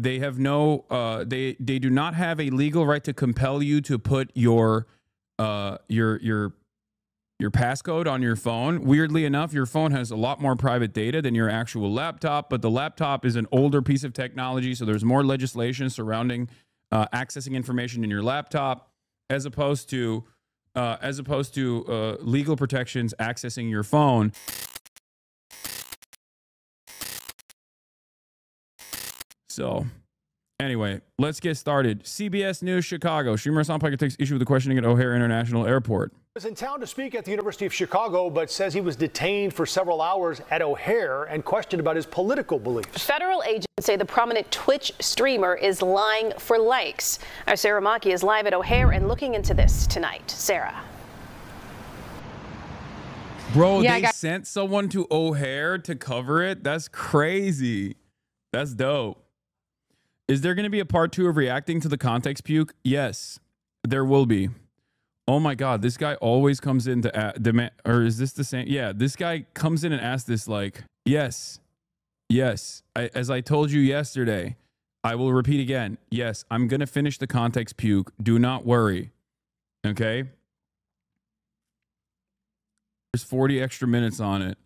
they have no they do not have a legal right to compel you to put your passcode on your phone. Weirdly enough, your phone has a lot more private data than your actual laptop, but the laptop is an older piece of technology, so there's more legislation surrounding accessing information in your laptop as opposed to legal protections accessing your phone. So, anyway, let's get started. CBS News Chicago. Streamer Hasan Piker takes issue with the questioning at O'Hare International Airport. He was in town to speak at the University of Chicago, but says he was detained for several hours at O'Hare and questioned about his political beliefs. Federal agents say the prominent Twitch streamer is lying for likes. Our Sarah Maki is live at O'Hare and looking into this tonight. Sarah. Bro, they sent someone to O'Hare to cover it? That's crazy. That's dope. Is there going to be a part 2 of reacting to the context puke? Yes, there will be. Oh my God, this guy always comes in to demand, or is this the same? Yeah, this guy comes in and asks this like, yes, as I told you yesterday, I will repeat again. Yes, I'm going to finish the context puke. Do not worry. Okay. There's 40 extra minutes on it.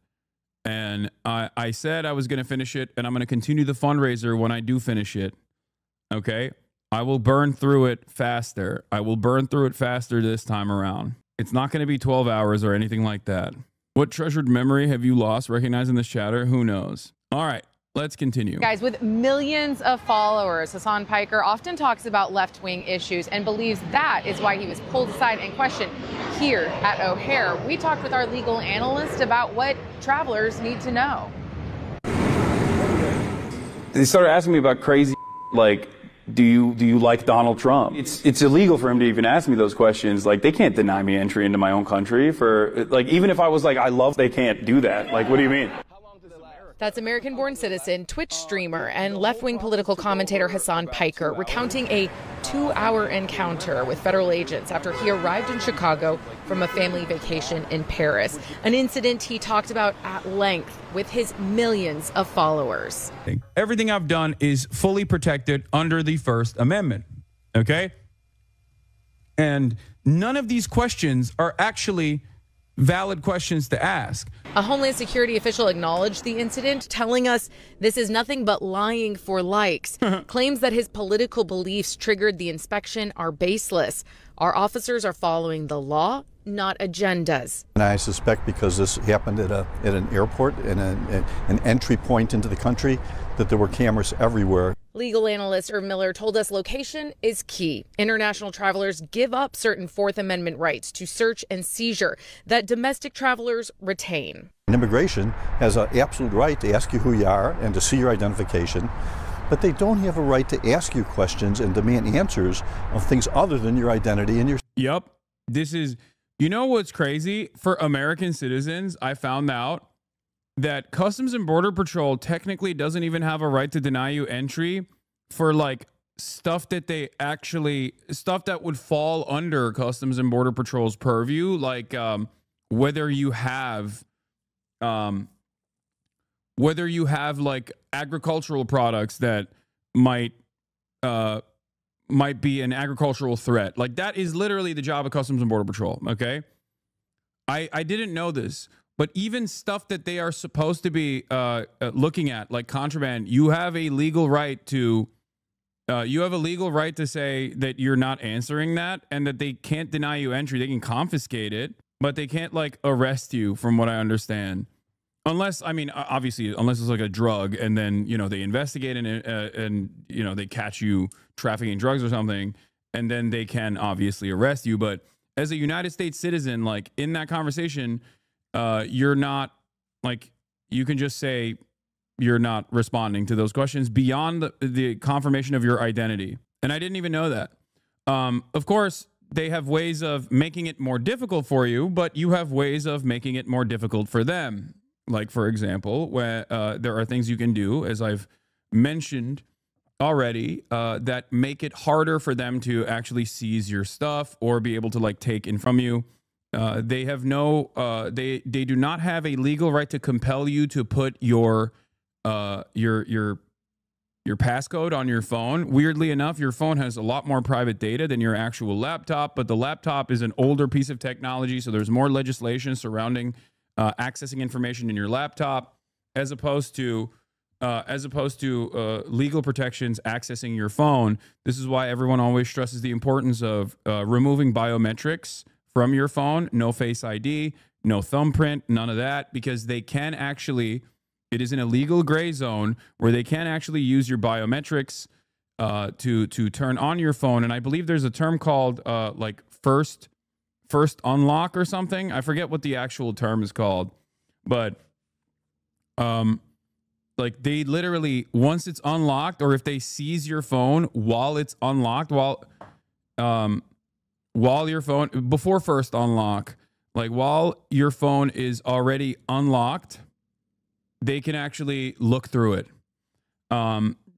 And I said I was going to finish it, and I'm going to continue the fundraiser when I do finish it. Okay? I will burn through it faster. I will burn through it faster this time around. It's not going to be 12 hours or anything like that. What treasured memory have you lost recognizing this chatter? Who knows? All right, let's continue. Guys, with millions of followers, Hasan Piker often talks about left-wing issues and believes that is why he was pulled aside and questioned here at O'Hare. We talked with our legal analyst about what travelers need to know. They started asking me about crazy, like, do you like Donald Trump? It's illegal for him to even ask me those questions. Like, they can't deny me entry into my own country for, like, even if I was like, I love, they can't do that. Like, what do you mean? That's American-born citizen, Twitch streamer, and left-wing political commentator Hasan Piker recounting a 2-hour encounter with federal agents after he arrived in Chicago from a family vacation in Paris, an incident he talked about at length with his millions of followers. Everything I've done is fully protected under the First Amendment, okay? And none of these questions are actually valid questions to ask. A Homeland Security official acknowledged the incident, telling us this is nothing but lying for likes. Claims that his political beliefs triggered the inspection are baseless. Our officers are following the law, not agendas. And I suspect because this happened at an airport and an entry point into the country, that there were cameras everywhere. Legal analyst Irv Miller told us location is key. International travelers give up certain Fourth Amendment rights to search and seizure that domestic travelers retain. Immigration has an absolute right to ask you who you are and to see your identification, but they don't have a right to ask you questions and demand answers of things other than your identity and your... Yep. This is, you know what's crazy? For American citizens, I found out that Customs and Border Patrol technically doesn't even have a right to deny you entry for like stuff that that would fall under Customs and Border Patrol's purview, like whether you have like agricultural products that might be an agricultural threat. Like, that is literally the job of Customs and Border Patrol. Okay, I didn't know this. But even stuff that they are supposed to be looking at, like contraband, you have a legal right to say that you're not answering that, and that they can't deny you entry. They can confiscate it, but they can't like arrest you, from what I understand. Unless, I mean, obviously, unless it's like a drug, and then, you know, they investigate and you know, they catch you trafficking drugs or something, and then they can obviously arrest you. But as a United States citizen, like in that conversation, you're not, like, you can just say you're not responding to those questions beyond the confirmation of your identity. And I didn't even know that. Of course, they have ways of making it more difficult for you, but you have ways of making it more difficult for them. Like, for example, where there are things you can do, as I've mentioned already, that make it harder for them to actually seize your stuff or be able to like take in from you. They have no, they do not have a legal right to compel you to put your your passcode on your phone. Weirdly enough, your phone has a lot more private data than your actual laptop, but the laptop is an older piece of technology, so there's more legislation surrounding accessing information in your laptop as opposed to legal protections accessing your phone. This is why everyone always stresses the importance of removing biometrics from your phone. No Face ID, no thumbprint, none of that, because they can actually, it is an illegal gray zone where they can actually use your biometrics to turn on your phone. And I believe there's a term called like first unlock or something. I forget what the actual term is called, but like they literally, once it's unlocked, or if they seize your phone while it's unlocked, while your phone, before first unlock, like while your phone is already unlocked, they can actually look through it.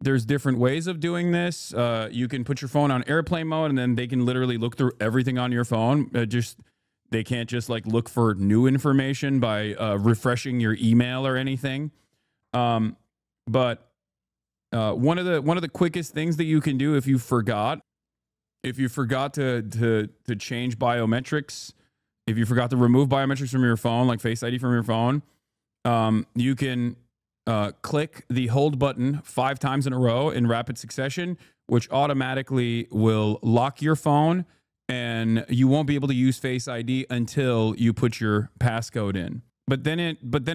There's different ways of doing this. You can put your phone on airplane mode, and then they can literally look through everything on your phone. They can't just like look for new information by refreshing your email or anything. But one of the quickest things that you can do if you forgot to change biometrics, if you forgot to remove biometrics from your phone, like Face ID from your phone, you can click the hold button 5 times in a row in rapid succession, which automatically will lock your phone, and you won't be able to use Face ID until you put your passcode in. But then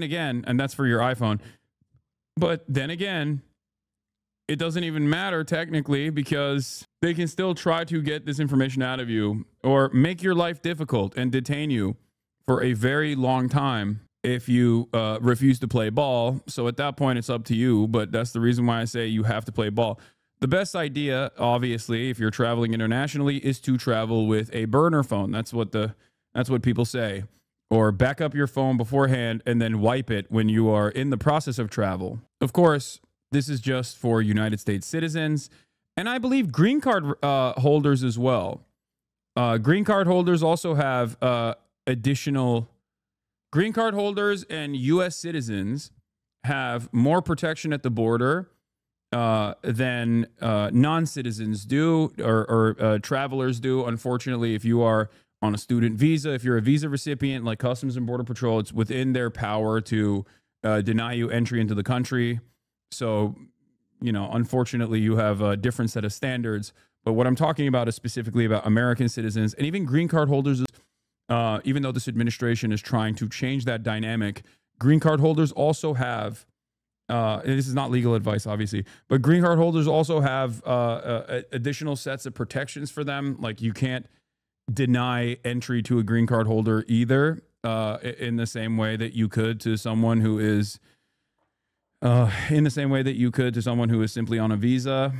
again, and that's for your iPhone. But then again, it doesn't even matter technically, because they can still try to get this information out of you or make your life difficult and detain you for a very long time if you refuse to play ball. So at that point, it's up to you. But that's the reason why I say you have to play ball. The best idea, obviously, if you're traveling internationally, is to travel with a burner phone. That's what people say. Or back up your phone beforehand and then wipe it when you are in the process of travel. Of course, this is just for United States citizens, and I believe green card holders as well. Green card holders also have additional... Green card holders and U.S. citizens have more protection at the border than non-citizens do, or travelers do. Unfortunately, if you are on a student visa, if you're a visa recipient like Customs and Border Patrol, it's within their power to deny you entry into the country. So, you know, unfortunately, you have a different set of standards. But what I'm talking about is specifically about American citizens and even green card holders. Even though this administration is trying to change that dynamic, green card holders also have, and this is not legal advice, obviously, but green card holders also have additional sets of protections for them. Like you can't deny entry to a green card holder either, in the same way that you could to someone who is, simply on a visa.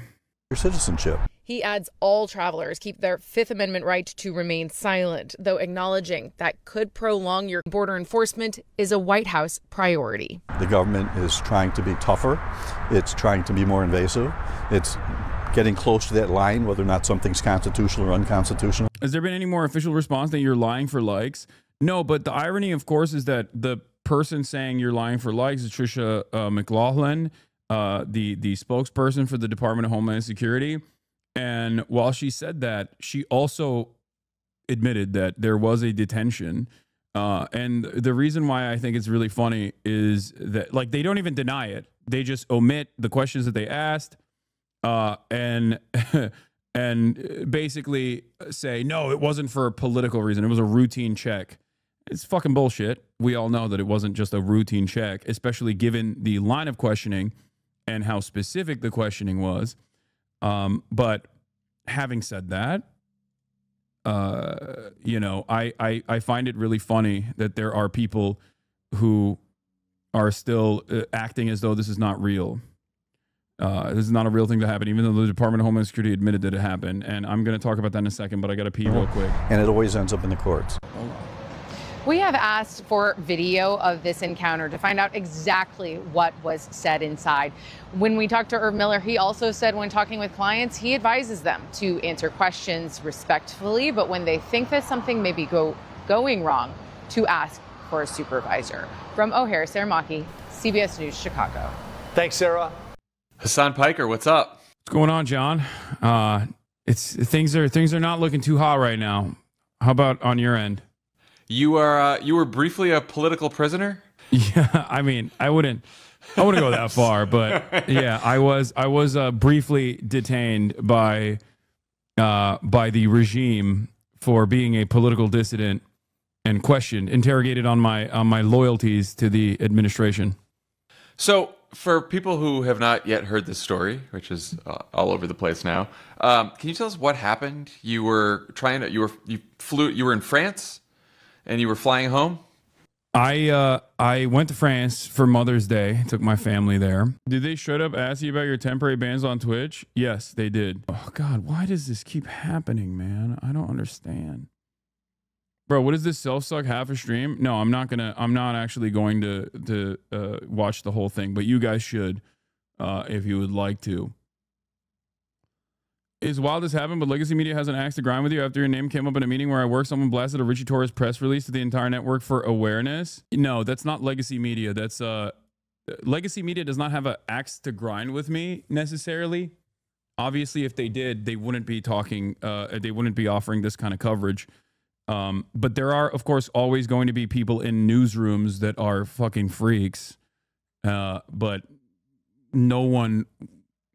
Your citizenship. He adds all travelers keep their Fifth Amendment right to remain silent, though acknowledging that could prolong your border enforcement is a White House priority. The government is trying to be tougher. It's trying to be more invasive. It's getting close to that line, whether or not something's constitutional or unconstitutional. Has there been any more official response that you're lying for likes? No, but the irony, of course, is that the person saying you're lying for likes is Tricia McLaughlin, the spokesperson for the Department of Homeland Security. And while she said that, she also admitted that there was a detention. And the reason why I think it's really funny is that, like, they don't even deny it. They just omit the questions that they asked, and basically say, no, it wasn't for a political reason. It was a routine check. It's fucking bullshit. We all know that it wasn't just a routine check, especially given the line of questioning and how specific the questioning was. But having said that, you know, I find it really funny that there are people who are still acting as though this is not real. This is not a real thing to happen, even though the Department of Homeland Security admitted that it happened. And I'm going to talk about that in a second, but I got to pee real quick. And it always ends up in the courts. We have asked for video of this encounter to find out exactly what was said inside. When we talked to Irv Miller, he also said when talking with clients, he advises them to answer questions respectfully, but when they think that something may be going wrong, to ask for a supervisor. From O'Hare, Sarah Maki, CBS News, Chicago. Thanks, Sarah. Hasan Piker, what's up? What's going on, John? Things are not looking too hot right now. How about on your end? You were briefly a political prisoner? Yeah, I mean, I wouldn't go that far, but yeah, I was briefly detained by the regime for being a political dissident and interrogated on my loyalties to the administration. So, for people who have not yet heard this story, which is all over the place now, can you tell us what happened? You were in France, and you were flying home. I went to France for Mother's Day. Took my family there. Did they straight up ask you about your temporary bans on Twitch? Yes, they did. Oh God, why does this keep happening, man? I don't understand. Bro, what is this self-suck half a stream? No, I'm not actually going to watch the whole thing, but you guys should if you would like to. Is wild this happened, but Legacy Media has an axe to grind with you after your name came up in a meeting where I work. Someone blasted a Richie Torres press release to the entire network for awareness. No, that's not Legacy Media. That's Legacy Media does not have an axe to grind with me necessarily. Obviously, if they did, they wouldn't be talking. They wouldn't be offering this kind of coverage. But there are, of course, always going to be people in newsrooms that are fucking freaks. But no one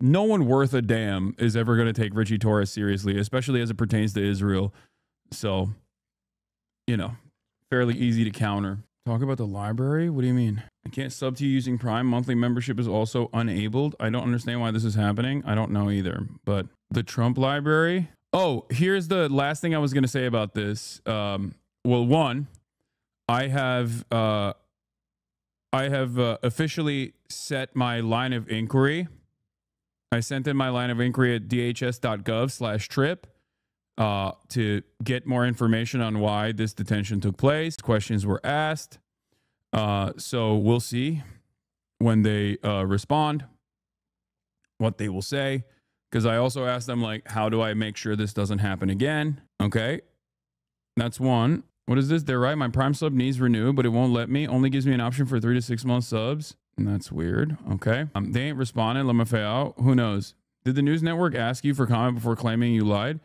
worth a damn is ever going to take Richie Torres seriously, especially as it pertains to Israel. So, fairly easy to counter. Talk about the library? What do you mean? I can't sub to you using Prime. Monthly membership is also enabled. I don't understand why this is happening. I don't know either. But the Trump library... Oh, here's the last thing I was going to say about this. Well, one, I have officially set my line of inquiry. I sent in my line of inquiry at dhs.gov/trip to get more information on why this detention took place. Questions were asked. So we'll see when they respond what they will say. Because I also asked them, like, how do I make sure this doesn't happen again? Okay. That's one. What is this? They're right. My Prime sub needs renew, but it won't let me. Only gives me an option for 3 to 6 month subs. And that's weird. Okay. They ain't responded. LMFAO. Who knows? Did the news network ask you for comment before claiming you lied?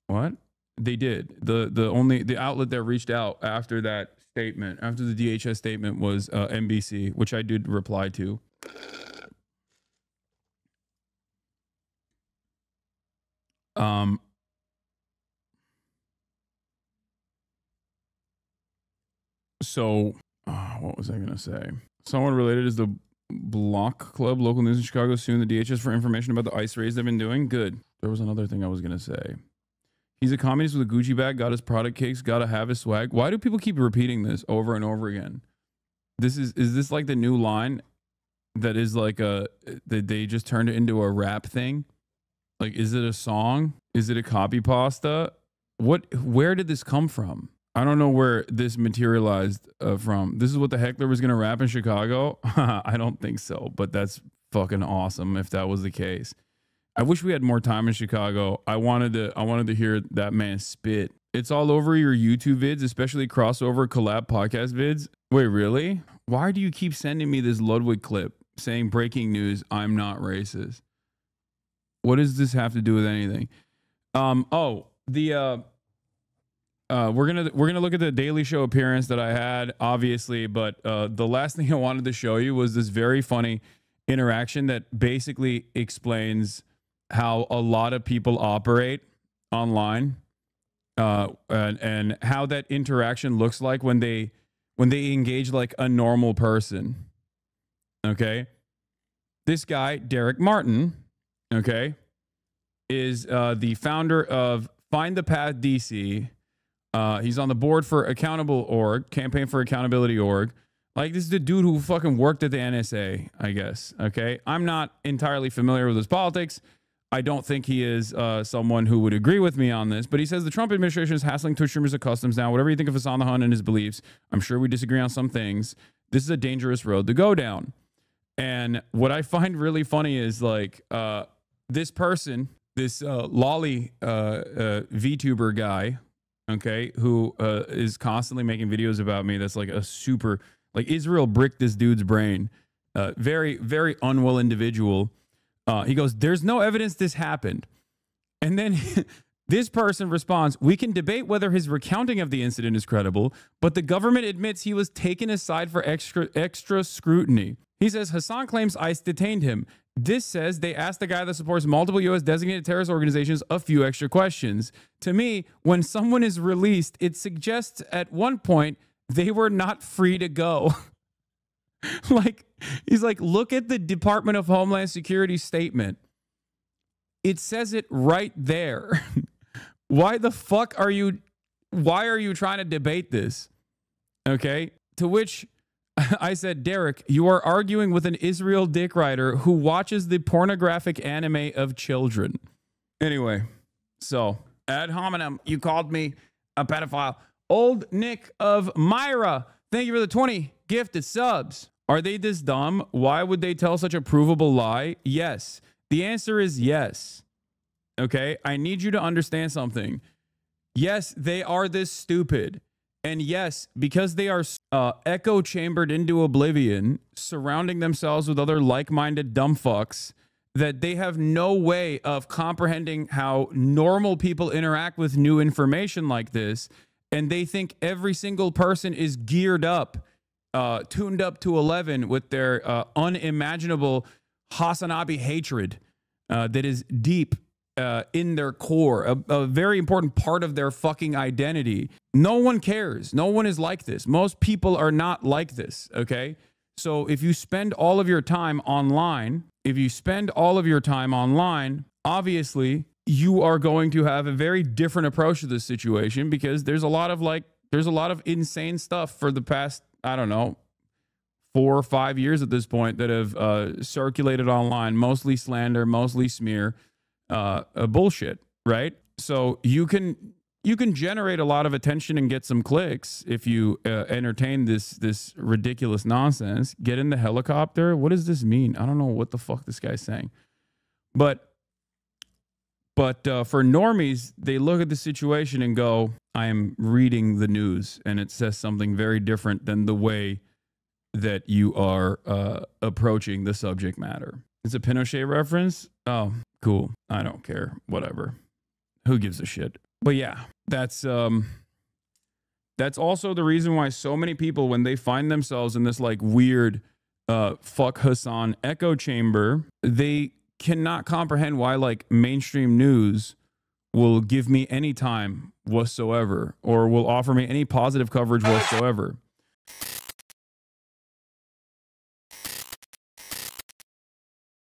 What? They did. The outlet that reached out after that statement, after the DHS statement, was NBC, which I did reply to. So what was I going to say? Someone related is the Block Club, local news in Chicago, suing the DHS for information about the ICE raids they've been doing. Good. There was another thing I was going to say. He's a communist with a Gucci bag, got his product cakes, got to have his swag. Why do people keep repeating this over and over again? Is this like the new line that is like that they just turned it into a rap thing? Like, is it a song? Is it a copy pasta? Where did this come from? I don't know where this materialized from. This is what the heckler was going to rap in Chicago? I don't think so, but that's fucking awesome if that was the case. I wish we had more time in Chicago. I wanted to hear that man spit. It's all over your YouTube vids, especially crossover collab podcast vids. Wait, really? Why do you keep sending me this Ludwig clip saying breaking news, I'm not racist? What does this have to do with anything? We're gonna look at the Daily Show appearance that I had, obviously, but the last thing I wanted to show you was this very funny interaction that basically explains how a lot of people operate online, and how that interaction looks like when they engage like a normal person. Okay, this guy Derek Martin, okay, is the founder of Find the Path DC. He's on the board for Accountable.org, Campaign for Accountability.org. Like, this is the dude who fucking worked at the NSA, I guess. Okay. I'm not entirely familiar with his politics. I don't think he is someone who would agree with me on this, but he says the Trump administration is hassling Twitch streamers of customs now. Whatever you think of Hasan the Hun and his beliefs, I'm sure we disagree on some things. This is a dangerous road to go down. And what I find really funny is like this person, this lolly VTuber guy, okay, who is constantly making videos about me. That's like a super, like, Israel bricked this dude's brain. Very, very unwell individual. He goes, there's no evidence this happened. And then this person responds, we can debate whether his recounting of the incident is credible, but the government admits he was taken aside for extra scrutiny. He says, Hasan claims ICE detained him. This says they asked the guy that supports multiple U.S. designated terrorist organizations a few extra questions. To me, when someone is released, it suggests at one point they were not free to go. Like, he's like, look at the Department of Homeland Security statement. It says it right there. Why the fuck are you trying to debate this? Okay. To which I said, Derek, you are arguing with an Israel dick rider who watches the pornographic anime of children. Anyway, so ad hominem, you called me a pedophile. Old Nick of Myra, thank you for the 20 gifted subs. Are they this dumb? Why would they tell such a provable lie? Yes. The answer is yes. Okay, I need you to understand something. Yes, they are this stupid. And yes, because they are echo chambered into oblivion, surrounding themselves with other like-minded dumb fucks, that they have no way of comprehending how normal people interact with new information like this. And they think every single person is geared up, tuned up to 11 with their unimaginable HasanAbi hatred that is deep in their core, a very important part of their fucking identity. No one cares. No one is like this. Most people are not like this, okay? So if you spend all of your time online, obviously you are going to have a very different approach to this situation, because there's a lot of insane stuff for the past, I don't know, 4 or 5 years at this point that have circulated online, mostly slander, mostly smear, bullshit, right? So you can generate a lot of attention and get some clicks if you entertain this ridiculous nonsense. Get in the helicopter. What does this mean? I don't know what the fuck this guy's saying. But for normies, they look at the situation and go, I am reading the news and it says something very different than the way that you are approaching the subject matter. It's a Pinochet reference? Oh, cool. I don't care. Whatever. Who gives a shit? But yeah, that's also the reason why so many people, when they find themselves in this like weird fuck Hasan echo chamber, they cannot comprehend why like mainstream news will give me any time whatsoever, or will offer me any positive coverage whatsoever.